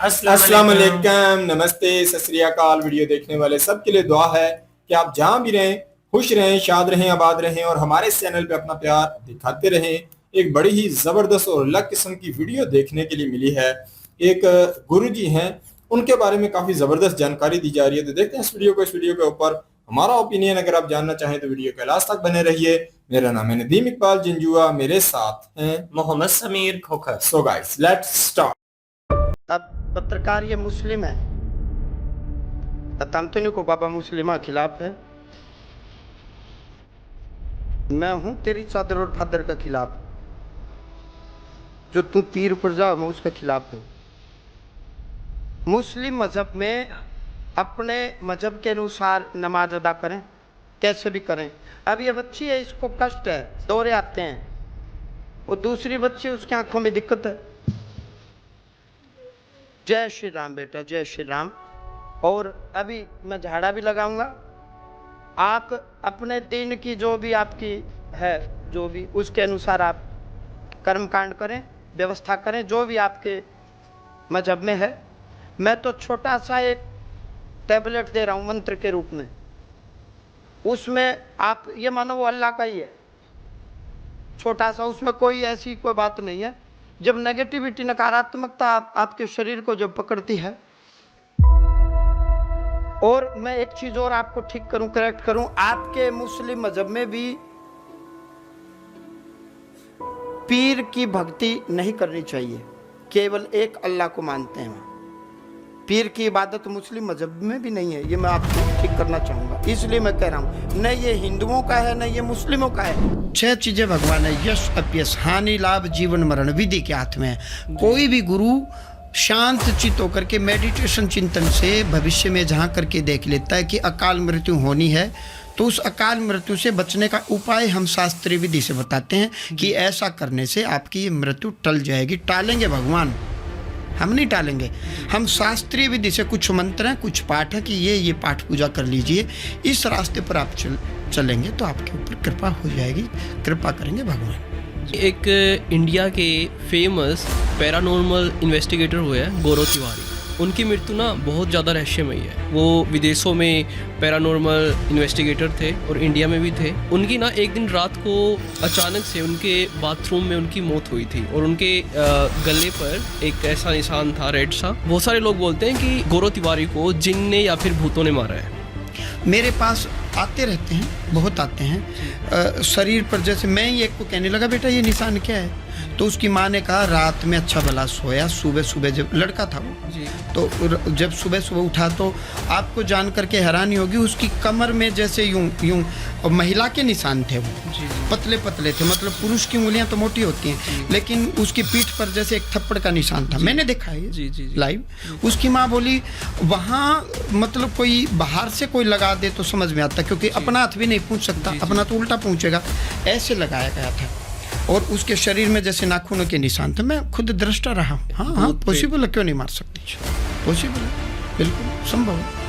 अस्सलाम वालेकुम, नमस्ते, सत श्री अकाल। वीडियो देखने वाले सबके लिए दुआ है कि आप जहां भी रहें खुश रहें, शाद रहें, आबाद रहें और हमारे इस चैनल पे अपना प्यार दिखाते रहें। एक बड़ी ही जबरदस्त और अलग किस्म की वीडियो देखने के लिए मिली है। एक गुरुजी हैं, उनके बारे में काफी जबरदस्त जानकारी दी जा रही है। तो देखते हैं इस वीडियो को। इस वीडियो के ऊपर हमारा ओपिनियन अगर आप जानना चाहें तो वीडियो के लास्ट तक बने रहिए। मेरा नाम है नदीम इकबाल जिंजुआ, मेरे साथ हैं Mohammad Sameer Khokhar. So guys let's start. अब पत्रकार ये मुस्लिम है, तंतनी को बाबा मुस्लिमा खिलाफ है। मैं हूं तेरी चादर और फादर का खिलाफ, जो तू पीर पर जाओ मैं उसके खिलाफ हूं। मुस्लिम मजहब में अपने मजहब के अनुसार नमाज अदा करें, कैसे भी करें। अब ये बच्ची है, इसको कष्ट है, दौरे आते हैं, वो दूसरी बच्ची उसकी आंखों में दिक्कत है। जय श्री राम बेटा, जय श्री राम। और अभी मैं झाड़ा भी लगाऊंगा। आप अपने दिन की जो भी आपकी है, जो भी उसके अनुसार आप कर्म कांड करें, व्यवस्था करें, जो भी आपके मजहब में है। मैं तो छोटा सा एक टैबलेट दे रहा हूँ मंत्र के रूप में, उसमें आप ये मानो वो अल्लाह का ही है, छोटा सा, उसमें कोई ऐसी कोई बात नहीं है। जब नेगेटिविटी, नकारात्मकता आपके शरीर को जब पकड़ती है। और मैं एक चीज और आपको ठीक करूं, करेक्ट करूं, आपके मुस्लिम मजहब में भी पीर की भक्ति नहीं करनी चाहिए, केवल एक अल्लाह को मानते हैं। पीर की इबादत मुस्लिम मजहब में भी नहीं है, ये मैं आपको ठीक करना चाहूंगा। इसलिए मैं कह रहा हूँ, न ये हिंदुओं का है न ये मुस्लिमों का है। 6 चीजें भगवान है, यश अपयश, हानि लाभ जीवन मरण विधि के हाथ में है। कोई भी गुरु शांत चित्त होकर के मेडिटेशन चिंतन से भविष्य में जहाँ करके देख लेता है कि अकाल मृत्यु होनी है, तो उस अकाल मृत्यु से बचने का उपाय हम शास्त्रीय विधि से बताते हैं कि ऐसा करने से आपकी ये मृत्यु टल जाएगी। टालेंगे भगवान? हम नहीं टालेंगे। हम शास्त्रीय विधि से कुछ मंत्र हैं, कुछ पाठ है कि ये पाठ पूजा कर लीजिए, इस रास्ते पर आप चलेंगे तो आपके ऊपर कृपा हो जाएगी, कृपा करेंगे भगवान। एक इंडिया के फेमस पैरानॉर्मल इन्वेस्टिगेटर हुए हैं गौरव तिवारी। उनकी मृत्यु ना बहुत ज़्यादा रहस्यमयी है। वो विदेशों में पैरानॉर्मल इन्वेस्टिगेटर थे और इंडिया में भी थे। उनकी ना एक दिन रात को अचानक से उनके बाथरूम में उनकी मौत हुई थी और उनके गले पर एक ऐसा निशान था रेड सा। बहुत सारे लोग बोलते हैं कि गौरव तिवारी को जिन ने या फिर भूतों ने मारा है। मेरे पास आते रहते हैं, बहुत आते हैं शरीर पर। जैसे मैं ही एक को कहने लगा, बेटा ये निशान क्या है? तो उसकी माँ ने कहा रात में अच्छा भला सोया, सुबह सुबह जब लड़का था वो जी, तो जब सुबह सुबह उठा तो आपको जान करके हैरानी होगी, उसकी कमर में जैसे यूं यूं महिला के निशान थे वो जी, पतले पतले थे। मतलब पुरुष की उंगलियां तो मोटी होती हैं, लेकिन उसकी पीठ पर जैसे एक थप्पड़ का निशान था। मैंने देखा है जी, जी, जी, लाइव। उसकी माँ बोली वहाँ मतलब कोई बाहर से कोई लगा दे तो समझ में आता, क्योंकि अपना हाथ भी नहीं पूछ सकता, अपना तो उल्टा पूछेगा, ऐसे लगाया गया था। और उसके शरीर में जैसे नाखूनों के निशान थे। मैं खुद दृष्टा रहा हूँ। हाँ, पॉसिबल है, क्यों नहीं मार सकती? पॉसिबल है, बिल्कुल संभव है।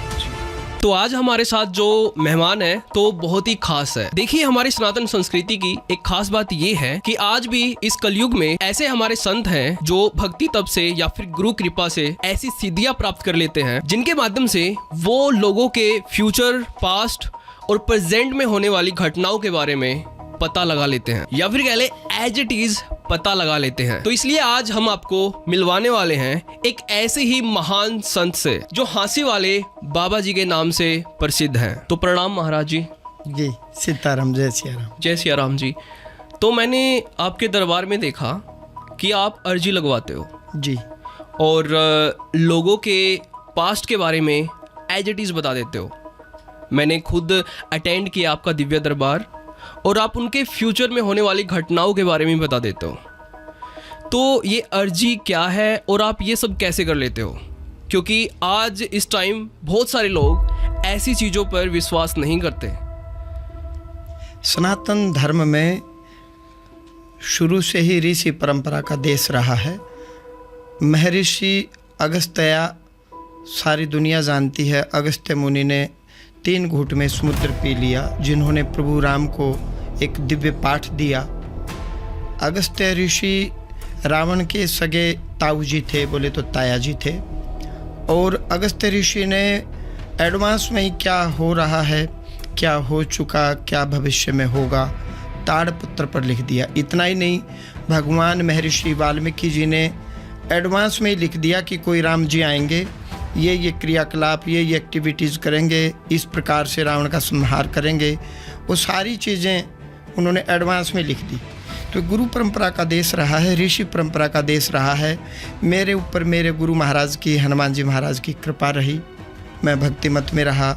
तो आज हमारे साथ जो मेहमान है तो बहुत ही खास है। देखिए, हमारी सनातन संस्कृति की एक खास बात ये है कि आज भी इस कलयुग में ऐसे हमारे संत हैं जो भक्ति तप से या फिर गुरु कृपा से ऐसी सिद्धियां प्राप्त कर लेते हैं जिनके माध्यम से वो लोगों के फ्यूचर, पास्ट और प्रेजेंट में होने वाली घटनाओं के बारे में पता लगा लेते हैं, या फिर कह ले एज इट इज पता लगा लेते हैं। तो इसलिए आज हम आपको मिलवाने वाले हैं एक ऐसे ही महान संत से जो हांसी वाले बाबा जी के नाम से प्रसिद्ध हैं। तो प्रणाम महाराज जी। जी सीताराम, जय सियाराम। जय सियाराम जी। तो मैंने आपके दरबार में देखा कि आप अर्जी लगवाते हो जी, और लोगों के पास्ट के बारे में एज इट इज बता देते हो। मैंने खुद अटेंड किया आपका दिव्य दरबार, और आप उनके फ्यूचर में होने वाली घटनाओं के बारे में बता देते हो। तो ये अर्जी क्या है और आप ये सब कैसे कर लेते हो? क्योंकि आज इस टाइम बहुत सारे लोग ऐसी चीज़ों पर विश्वास नहीं करते। सनातन धर्म में शुरू से ही ऋषि परंपरा का देश रहा है। महर्षि अगस्त्य, सारी दुनिया जानती है, अगस्त्य मुनि ने 3 घूंट में समुद्र पी लिया, जिन्होंने प्रभु राम को एक दिव्य पाठ दिया। अगस्त्य ऋषि रावण के सगे ताऊ जी थे, बोले तो ताया जी थे। और अगस्त ऋषि ने एडवांस में ही क्या हो रहा है, क्या हो चुका, क्या भविष्य में होगा, ताड़पत्र पर लिख दिया। इतना ही नहीं, भगवान महर्षि वाल्मीकि जी ने एडवांस में ही लिख दिया कि कोई राम जी आएंगे, ये क्रियाकलाप, ये एक्टिविटीज़ करेंगे, इस प्रकार से रावण का संहार करेंगे। वो सारी चीज़ें उन्होंने एडवांस में लिख दी। तो गुरु परंपरा का देश रहा है, ऋषि परंपरा का देश रहा है। मेरे ऊपर मेरे गुरु महाराज की, हनुमान जी महाराज की कृपा रही। मैं भक्ति मत में रहा,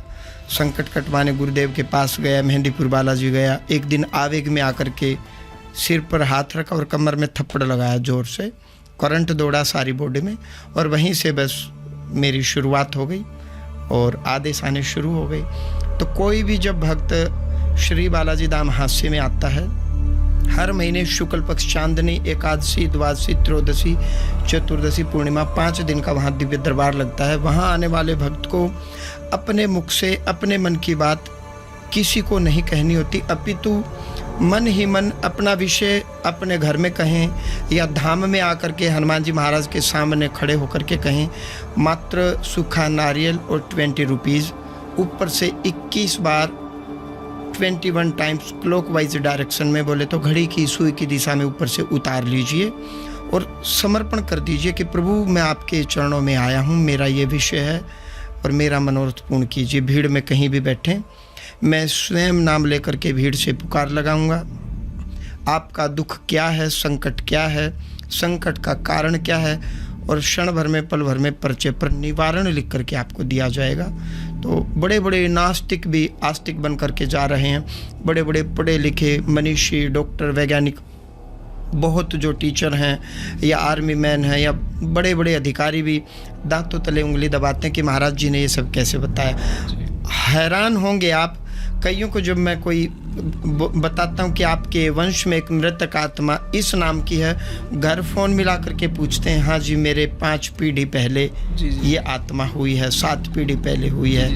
संकट कटवाने गुरुदेव के पास गया, मेहंदीपुर बालाजी गया। एक दिन आवेग में आकर के सिर पर हाथ रखा और कमर में थप्पड़ लगाया जोर से, करंट दौड़ा सारी बॉडी में, और वहीं से बस मेरी शुरुआत हो गई और आदेश आने शुरू हो गए। तो कोई भी जब भक्त श्री बालाजी धाम हास्य में आता है, हर महीने शुक्ल पक्ष चांदनी, एकादशी, द्वादशी, त्रयोदशी, चतुर्दशी, पूर्णिमा 5 दिन का वहाँ दिव्य दरबार लगता है। वहाँ आने वाले भक्त को अपने मुख से अपने मन की बात किसी को नहीं कहनी होती, अपितु मन ही मन अपना विषय अपने घर में कहें या धाम में आकर के हनुमान जी महाराज के सामने खड़े होकर के कहें। मात्र सूखा नारियल और 20 रुपीज़, ऊपर से 21 बार 21 टाइम्स क्लॉकवाइज डायरेक्शन में, बोले तो घड़ी की सुई की दिशा में ऊपर से उतार लीजिए और समर्पण कर दीजिए कि प्रभु मैं आपके चरणों में आया हूँ, मेरा ये विषय है और मेरा मनोरथ पूर्ण कीजिए। भीड़ में कहीं भी बैठें, मैं स्वयं नाम लेकर के भीड़ से पुकार लगाऊंगा। आपका दुख क्या है, संकट क्या है, संकट का कारण क्या है, और क्षण भर में, पल भर में पर्चे पर निवारण लिख करके आपको दिया जाएगा। तो बड़े बड़े नास्तिक भी आस्तिक बन करके जा रहे हैं। बड़े बड़े पढ़े लिखे मनीषी, डॉक्टर, वैज्ञानिक, बहुत जो टीचर हैं या आर्मी मैन हैं या बड़े बड़े अधिकारी भी दांतों तले उंगली दबाते हैं कि महाराज जी ने ये सब कैसे बताया। हैरान होंगे आप, कईयों को जब मैं कोई बताता हूँ कि आपके वंश में एक मृतक आत्मा इस नाम की है, घर फ़ोन मिला करके पूछते हैं, हाँ जी मेरे 5 पीढ़ी पहले ये आत्मा हुई है, 7 पीढ़ी पहले हुई है,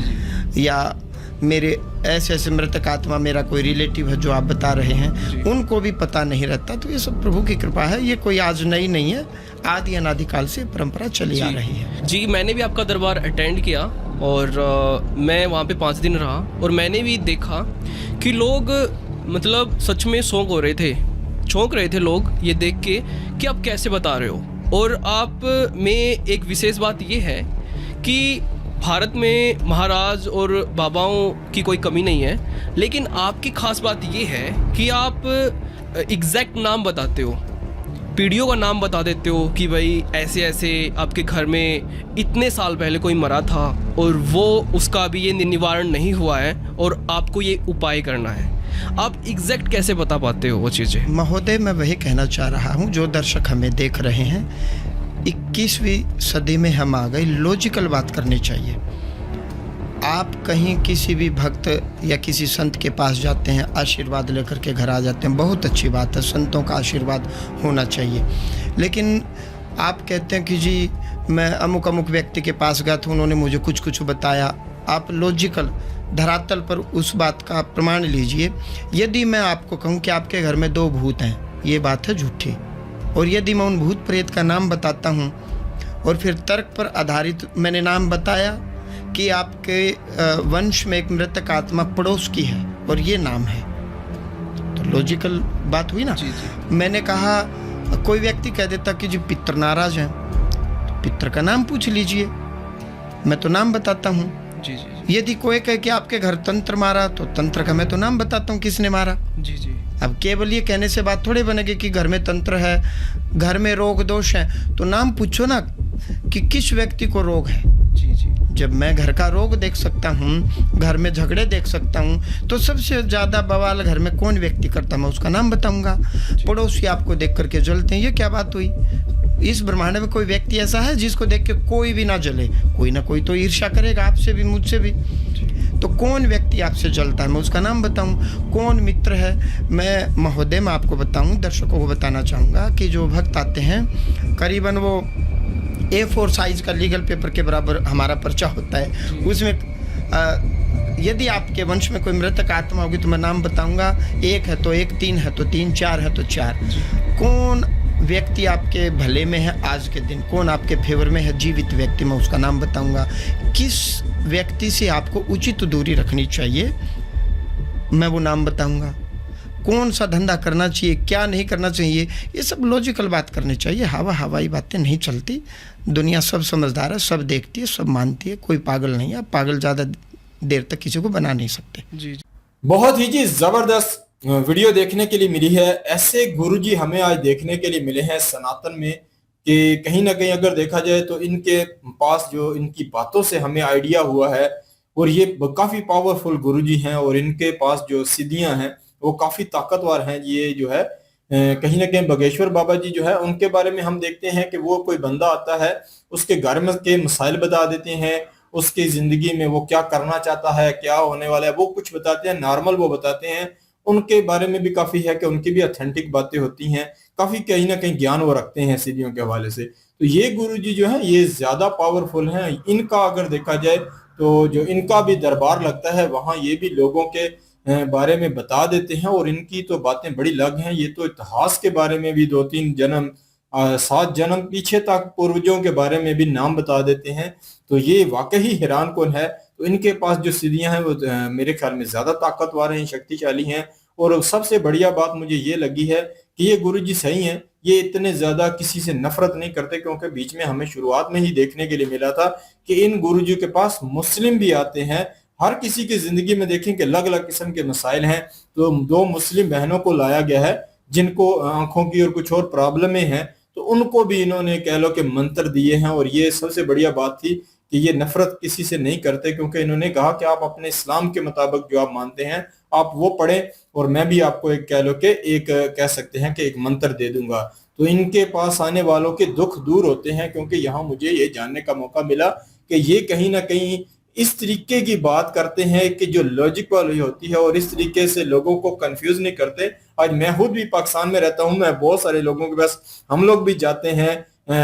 या मेरे ऐसे ऐसे मृतक आत्मा मेरा कोई रिलेटिव है जो आप बता रहे हैं, उनको भी पता नहीं रहता। तो ये सब प्रभु की कृपा है, ये कोई आज नई नहीं है, आदि अनादिकाल से परंपरा चली आ रही है। जी, मैंने भी आपका दरबार अटेंड किया और मैं वहाँ पे 5 दिन रहा और मैंने भी देखा कि लोग मतलब सच में चौंक रहे थे लोग ये देख के कि आप कैसे बता रहे हो। और आप में एक विशेष बात ये है कि भारत में महाराज और बाबाओं की कोई कमी नहीं है, लेकिन आपकी खास बात ये है कि आप एग्जैक्ट नाम बताते हो, पीढ़ियों का नाम बता देते हो कि भाई ऐसे ऐसे आपके घर में इतने साल पहले कोई मरा था और वो उसका अभी ये निवारण नहीं हुआ है और आपको ये उपाय करना है। आप एग्जैक्ट कैसे बता पाते हो वो चीज़ें? महोदय, मैं वही कहना चाह रहा हूँ, जो दर्शक हमें देख रहे हैं, 21वीं सदी में हम आ गए, लॉजिकल बात करनी चाहिए। आप कहीं किसी भी भक्त या किसी संत के पास जाते हैं, आशीर्वाद लेकर के घर आ जाते हैं, बहुत अच्छी बात है, संतों का आशीर्वाद होना चाहिए। लेकिन आप कहते हैं कि जी मैं अमुक अमुक व्यक्ति के पास गया था, उन्होंने मुझे कुछ कुछ बताया। आप लॉजिकल धरातल पर उस बात का प्रमाण लीजिए। यदि मैं आपको कहूँ कि आपके घर में 2 भूत हैं, ये बात है झूठी। और यदि मैं उन भूत प्रेत का नाम बताता हूँ और फिर तर्क पर आधारित मैंने नाम बताया कि आपके वंश में एक मृतक आत्मा पड़ोस की है और ये नाम है, तो लॉजिकल बात हुई ना। जी। मैंने कहा, कोई व्यक्ति कह देता कि जी पितर नाराज हैं, तो पितर का नाम पूछ लीजिए, मैं तो नाम बताता हूँ। जी। यदि कोई कहे कि आपके घर तंत्र मारा, तो तंत्र का मैं तो नाम बताता हूँ किसने मारा। जी। अब केवल ये कहने से बात थोड़ी बनेगी कि घर में तंत्र है, घर में रोग दोष है, तो नाम पूछो ना कि किस व्यक्ति को रोग है। जी। जब मैं घर का रोग देख सकता हूँ, घर में झगड़े देख सकता हूँ, तो सबसे ज़्यादा बवाल घर में कौन व्यक्ति करता, मैं उसका नाम बताऊंगा। पड़ोसी आपको देख करके जलते हैं, ये क्या बात हुई? इस ब्रह्मांड में कोई व्यक्ति ऐसा है जिसको देख के कोई भी ना जले? कोई ना कोई तो ईर्ष्या करेगा, आपसे भी मुझसे भी। तो कौन व्यक्ति आपसे जलता है, मैं उसका नाम बताऊं। कौन मित्र है, मैं महोदय मैं आपको बताऊं, दर्शकों को बताना चाहूँगा कि जो भक्त आते हैं, करीबन वो A4 साइज का लीगल पेपर के बराबर हमारा पर्चा होता है। उसमें यदि आपके वंश में कोई मृतक आत्मा होगी तो मैं नाम बताऊंगा। 1 है तो 1, 3 है तो 3, 4 है तो 4। कौन व्यक्ति आपके भले में है आज के दिन, कौन आपके फेवर में है, जीवित व्यक्ति मैं उसका नाम बताऊंगा। किस व्यक्ति से आपको उचित दूरी रखनी चाहिए मैं वो नाम बताऊंगा। कौन सा धंधा करना चाहिए, क्या नहीं करना चाहिए, ये सब लॉजिकल बात करनी चाहिए। हवाई बातें नहीं चलती। दुनिया सब समझदार है, सब देखती है, सब मानती है, कोई पागल नहीं है। आप पागल ज़्यादा देर तक किसी को बना नहीं सकते। जी। बहुत ही जी जबरदस्त वीडियो देखने के लिए मिली है। ऐसे गुरुजी हमें आज देखने के लिए मिले हैं सनातन में कि कहीं ना कहीं अगर देखा जाए तो इनके पास जो इनकी बातों से हमें आइडिया हुआ है, और ये काफी पावरफुल गुरुजी हैं, और इनके पास जो सिद्धियां हैं वो काफी ताकतवर हैं। ये जो है कहीं ना कहीं बागेश्वर बाबा जी जो है उनके बारे में हम देखते हैं कि वो कोई बंदा आता है, उसके घर में के मसाइल बता देते हैं, उसकी जिंदगी में वो क्या करना चाहता है, क्या होने वाला है, वो कुछ बताते हैं, नॉर्मल वो बताते हैं। उनके बारे में भी काफी है कि उनकी भी ऑथेंटिक बातें होती हैं, काफी कहीं ना कहीं ज्ञान वो रखते हैं सिद्धियों के हवाले से। तो ये गुरुजी जो है ये ज्यादा पावरफुल हैं। इनका अगर देखा जाए तो जो इनका भी दरबार लगता है वहां ये भी लोगों के बारे में बता देते हैं, और इनकी तो बातें बड़ी अलग हैं। ये तो इतिहास के बारे में भी 2-3 जन्म 7 जन्म पीछे तक पूर्वजों के बारे में भी नाम बता देते हैं। तो ये वाकई हैरान कौन है। तो इनके पास जो सिद्धियां हैं वो मेरे ख्याल में ज्यादा ताकतवर हैं, शक्तिशाली हैं। और सबसे बढ़िया बात मुझे ये लगी है कि ये गुरुजी सही हैं, ये इतने ज्यादा किसी से नफरत नहीं करते, क्योंकि बीच में हमें शुरुआत में ही देखने के लिए मिला था कि इन गुरुजी के पास मुस्लिम भी आते हैं। हर किसी की जिंदगी में देखें कि अलग अलग किस्म के मसाइल हैं, तो 2 मुस्लिम बहनों को लाया गया है जिनको आंखों की और कुछ और प्रॉब्लमें हैं, तो उनको भी इन्होंने कह लो कि मंत्र दिए हैं। और ये सबसे बढ़िया बात थी कि ये नफरत किसी से नहीं करते, क्योंकि इन्होंने कहा कि आप अपने इस्लाम के मुताबिक जो आप मानते हैं आप वो पढ़ें, और मैं भी आपको एक कह लो कि एक कह सकते हैं कि एक मंत्र दे दूंगा। तो इनके पास आने वालों के दुख दूर होते हैं, क्योंकि यहाँ मुझे ये जानने का मौका मिला कि ये कहीं ना कहीं इस तरीके की बात करते हैं कि जो लॉजिक वाली होती है, और इस तरीके से लोगों को कंफ्यूज नहीं करते। आज मैं खुद भी पाकिस्तान में रहता हूँ, मैं बहुत सारे लोगों के पास हम लोग भी जाते हैं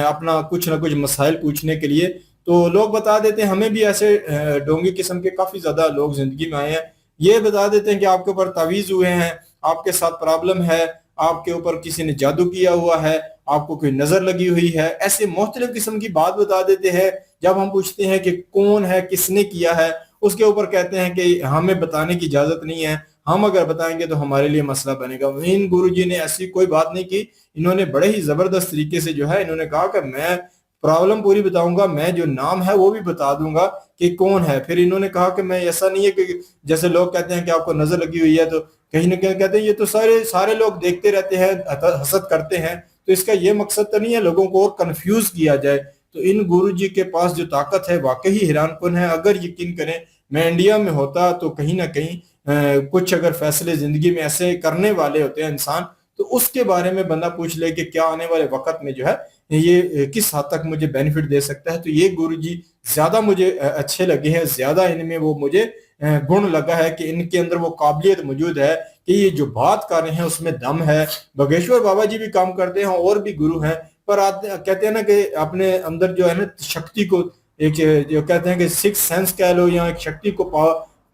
अपना कुछ ना कुछ मसाइल पूछने के लिए, तो लोग बता देते हैं। हमें भी ऐसे डोंगी किस्म के काफी ज्यादा लोग जिंदगी में आए हैं, ये बता देते हैं कि आपके ऊपर तावीज हुए हैं, आपके साथ प्रॉब्लम है, आपके ऊपर किसी ने जादू किया हुआ है, आपको कोई नजर लगी हुई है, ऐसे मुख्तलिफ किस्म की बात बता देते हैं। जब हम पूछते हैं कि कौन है, किसने किया है, उसके ऊपर कहते हैं कि हमें बताने की इजाजत नहीं है, हम अगर बताएंगे तो हमारे लिए मसला बनेगा। इन गुरुजी ने ऐसी कोई बात नहीं की, इन्होंने बड़े ही जबरदस्त तरीके से जो है इन्होंने कहा कि मैं प्रॉब्लम पूरी बताऊंगा, मैं जो नाम है वो भी बता दूंगा कि कौन है। फिर इन्होंने कहा कि मैं ऐसा नहीं है कि जैसे लोग कहते हैं कि आपको नजर लगी हुई है, तो कहीं ना कहीं कहते हैं ये तो सारे लोग देखते रहते हैं, हसद करते हैं, तो इसका ये मकसद तो नहीं है लोगों को और कंफ्यूज किया जाए। तो इन गुरुजी के पास जो ताकत है वाकई हैरान कुन है। अगर यकीन करें मैं इंडिया में होता तो कहीं ना कहीं कुछ अगर फैसले जिंदगी में ऐसे करने वाले होते हैं इंसान, तो उसके बारे में बंदा पूछ ले कि क्या आने वाले वक्त में जो है ये किस हद तक मुझे बेनिफिट दे सकता है। तो ये गुरुजी ज्यादा मुझे अच्छे लगे हैं, ज्यादा इनमें वो मुझे गुण लगा है कि इनके अंदर वो काबिलियत मौजूद है कि ये जो बात कर रहे हैं उसमें दम है। बागेश्वर बाबा जी भी काम करते हैं और भी गुरु हैं, पर कहते हैं ना कि अपने अंदर जो है ना शक्ति को, एक जो कहते हैं कि सिक्स सेंस कह लो या एक शक्ति को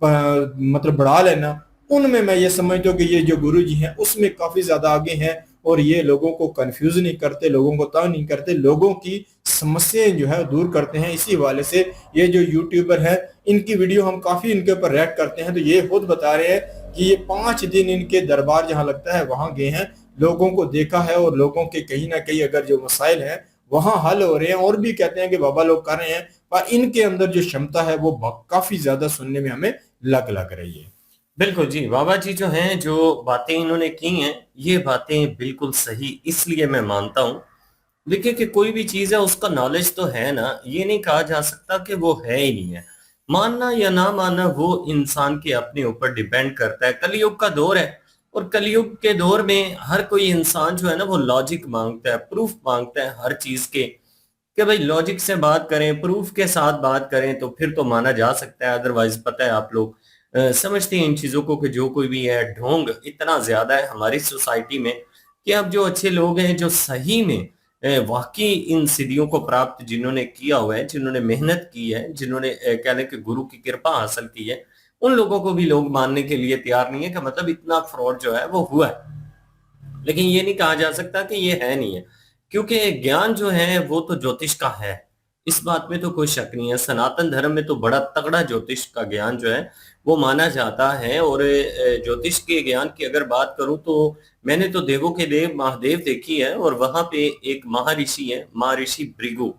मतलब बढ़ा लेना, उनमें मैं ये समझता हूँ कि ये जो गुरु जी हैं उसमें काफी ज्यादा आगे हैं। और ये लोगों को कंफ्यूज नहीं करते, लोगों को तंग नहीं करते, लोगों की समस्याएं जो है दूर करते हैं। इसी हवाले से ये जो यूट्यूबर हैं इनकी वीडियो हम काफी इनके ऊपर रिएक्ट करते हैं, तो ये खुद बता रहे हैं कि ये 5 दिन इनके दरबार जहां लगता है वहां गए हैं, लोगों को देखा है, और लोगों के कहीं ना कहीं अगर जो मसाइल हैं वहां हल हो रहे हैं। और भी कहते हैं कि बाबा लोग कर रहे हैं, पर इनके अंदर जो क्षमता है वो काफी ज्यादा सुनने में हमें लग रही है। बिल्कुल जी, बाबा जी जो हैं, जो बातें इन्होंने की हैं, ये बातें बिल्कुल सही इसलिए मैं मानता हूं। देखिए कि कोई भी चीज है उसका नॉलेज तो है ना, ये नहीं कहा जा सकता कि वो है ही नहीं है। मानना या ना मानना वो इंसान के अपने ऊपर डिपेंड करता है। कलयुग का दौर है, और कलयुग के दौर में हर कोई इंसान जो है ना वो लॉजिक मांगता है, प्रूफ मांगता है हर चीज के, कि भाई लॉजिक से बात करें, प्रूफ के साथ बात करें तो फिर तो माना जा सकता है। अदरवाइज पता है आप लोग समझते हैं इन चीजों को कि जो कोई भी है, ढोंग इतना ज्यादा है हमारी सोसाइटी में कि अब जो अच्छे लोग हैं, जो सही में वाकई इन सिद्धियों को प्राप्त जिन्होंने किया हुआ है, जिन्होंने मेहनत की है, जिन्होंने कह लें कि गुरु की कृपा हासिल की है, उन लोगों को भी लोग मानने के लिए तैयार नहीं है कि मतलब इतना फ्रॉड जो है वो हुआ है। लेकिन ये नहीं कहा जा सकता कि ये है नहीं है। क्योंकि ज्ञान जो है वो तो ज्योतिष का है, इस बात में तो कोई शक नहीं है। सनातन धर्म में तो बड़ा तगड़ा ज्योतिष का ज्ञान जो है वो माना जाता है। और ज्योतिष के ज्ञान की अगर बात करूं तो मैंने तो देवों के देव महादेव देखी है, और वहां पे एक महर्षि है, महर्षि भृगु,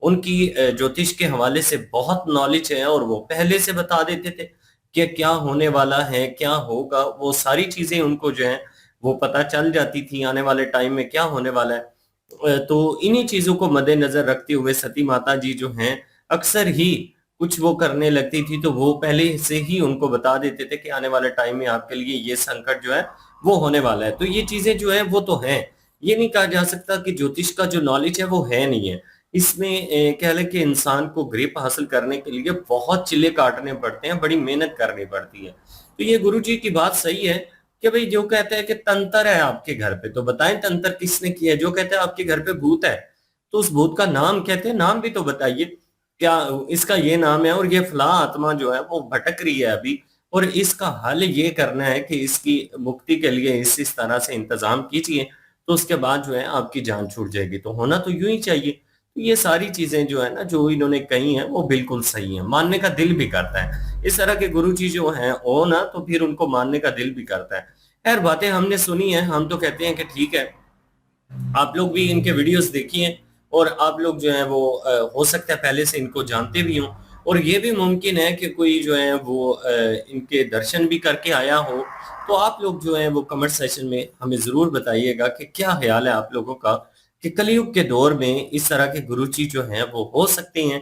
उनकी ज्योतिष के हवाले से बहुत नॉलेज है, और वो पहले से बता देते थे कि क्या होने वाला है, क्या होगा, वो सारी चीजें उनको जो है वो पता चल जाती थी, आने वाले टाइम में क्या होने वाला है। तो इन्हीं चीजों को मद्देनजर रखते हुए सती माता जी जो हैं अक्सर ही कुछ वो करने लगती थी, तो वो पहले से ही उनको बता देते थे कि आने वाले टाइम में आपके लिए ये संकट जो है वो होने वाला है। तो ये चीजें जो है वो तो हैं, ये नहीं कहा जा सकता कि ज्योतिष का जो नॉलेज है वो है नहीं है। इसमें कह लें कि इंसान को ग्रिप हासिल करने के लिए बहुत चिल्ले काटने पड़ते हैं, बड़ी मेहनत करनी पड़ती है। तो ये गुरु जी की बात सही है कि भाई जो कहते हैं कि तंत्र है आपके घर पे, तो बताएं तंत्र किसने किया है। जो कहते हैं आपके घर पे भूत है, तो उस भूत का नाम कहते हैं, नाम भी तो बताइए, क्या इसका ये नाम है और ये फला आत्मा जो है वो भटक रही है अभी, और इसका हल ये करना है कि इसकी मुक्ति के लिए इस तरह से इंतजाम कीजिए, तो उसके बाद जो है आपकी जान छूट जाएगी। तो होना तो यूं ही चाहिए। तो ये सारी चीजें जो है ना जो इन्होंने कही हैं वो बिल्कुल सही है, मानने का दिल भी करता है। इस तरह के गुरु जी जो हैं हो ना, तो फिर उनको मानने का दिल भी करता है। खैर बातें हमने सुनी है, हम तो कहते हैं कि ठीक है, आप लोग भी इनके वीडियोस देखिए, और आप लोग जो है वो हो सकता है पहले से इनको जानते भी हों, और ये भी मुमकिन है कि कोई जो है वो इनके दर्शन भी करके आया हो। तो आप लोग जो है वो कमेंट सेक्शन में हमें जरूर बताइएगा कि क्या ख्याल है आप लोगों का कि कलयुग के दौर में इस तरह के गुरुजी जो हैं वो हो सकते हैं,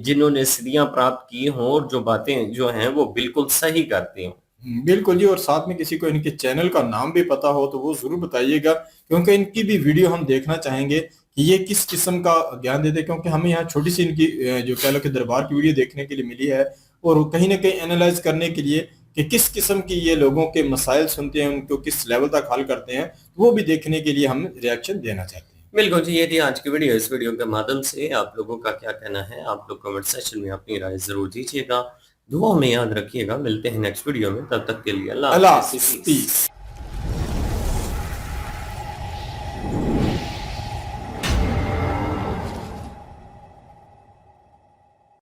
जिन्होंने सिद्धियां प्राप्त की हों और जो बातें जो हैं वो बिल्कुल सही करते हों। बिल्कुल जी। और साथ में किसी को इनके चैनल का नाम भी पता हो तो वो जरूर बताइएगा, क्योंकि इनकी भी वीडियो हम देखना चाहेंगे कि ये किस किस्म का ज्ञान देते हैं। क्योंकि हमें यहाँ छोटी सी इनकी जो कह लो कि दरबार की वीडियो देखने के लिए मिली है, और कहीं ना कहीं एनालाइज करने के लिए कि किस किस्म की ये लोगों के मसाइल सुनते हैं, उनको किस लेवल तक हल करते हैं, वो भी देखने के लिए हम रिएक्शन देना चाहते हैं। बिल्कुल जी, ये थी आज की वीडियो। इस वीडियो के माध्यम से आप लोगों का क्या कहना है, आप लोग कमेंट सेक्शन में अपनी राय जरूर दीजिएगा। दुआ में याद रखिएगा। मिलते हैं नेक्स्ट वीडियो में, तब तक के लिए अल्लाह अल्लाह हाफिज़। हाफिज़।